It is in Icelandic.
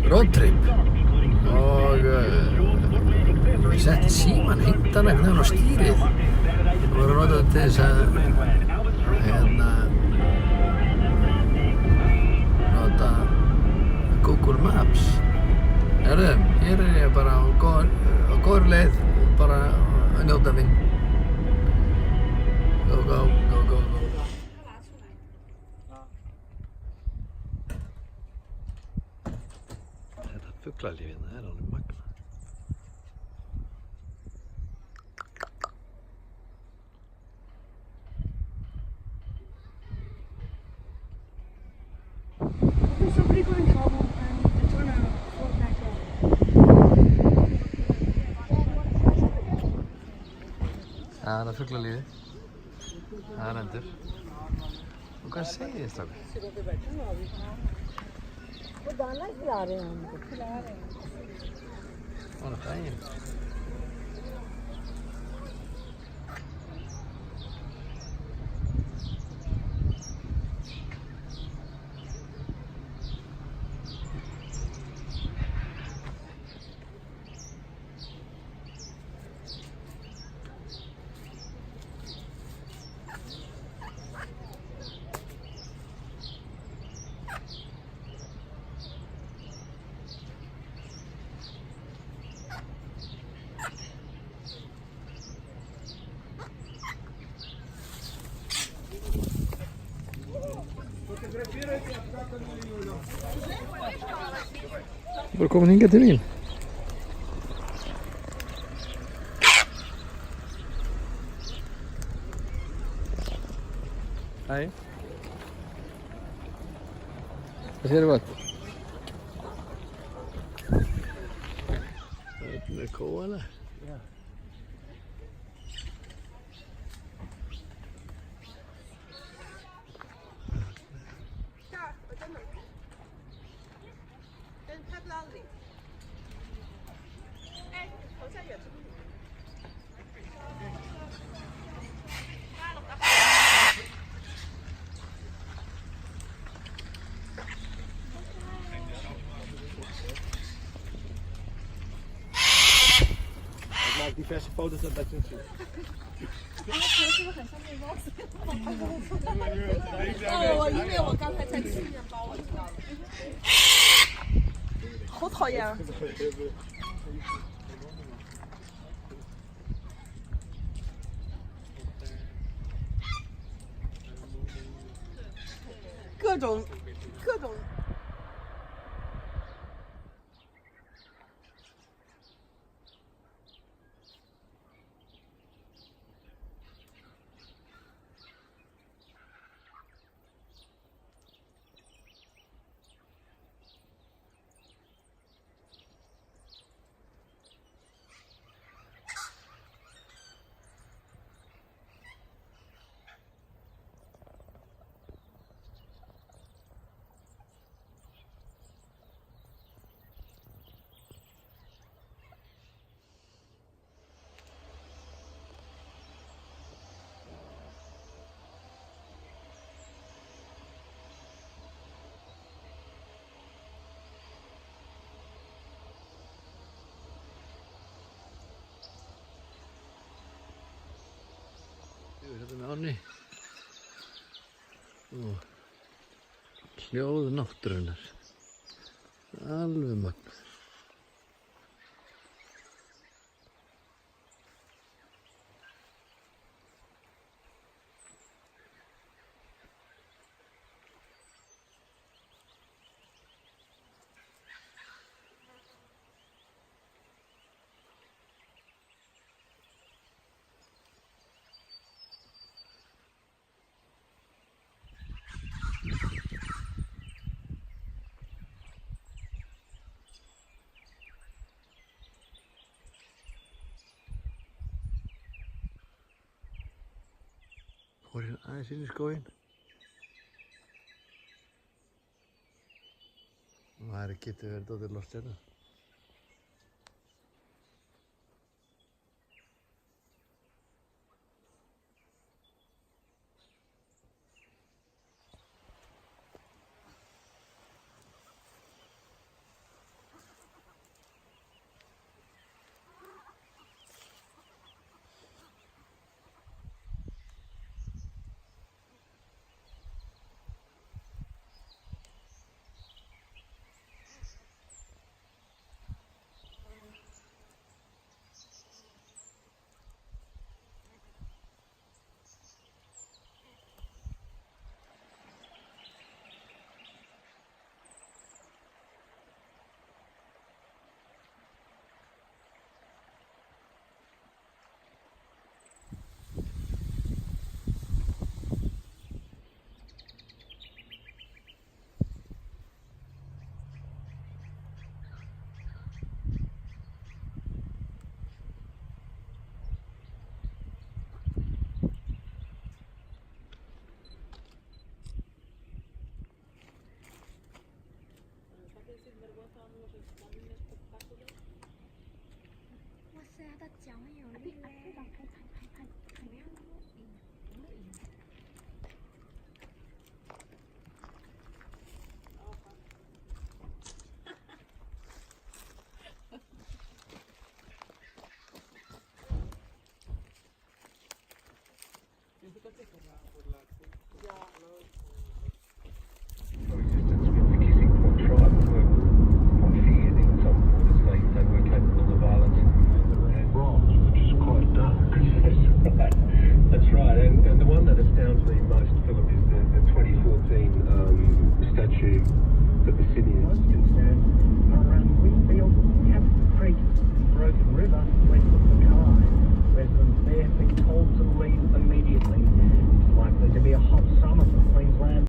roadtrip og ég setti símann hintanlega á stýrið og var að nota þetta til þess að nota Google Maps. Herðu, hér ég bara á góðri leið bara að njóta mín. Go. Þetta fuglalíf hérna alveg magnað. Somebody got in trouble and they're trying to walk back out. Það fuglalífið. Það endur. Og hvað segir þið strákar? वो दाना खिला रहे हैं हमको Góðan daginn. Bara komin hingað til mín. Hæ. Hvað séru gott? Þarna er kóala. Já. Ik maak diverse foto's dat je het ziet.哦，因为我刚才在吃面包，我知道了。好讨厌啊！各种。Þetta með ánni og hljóð náttúrunnar, alveg magnað. Fór hérna aðeins inn í skóginn. Það getur verið dálítið lost hérna. 小朋友力嘞。怎么样？Pienso que te por la... Ya, no.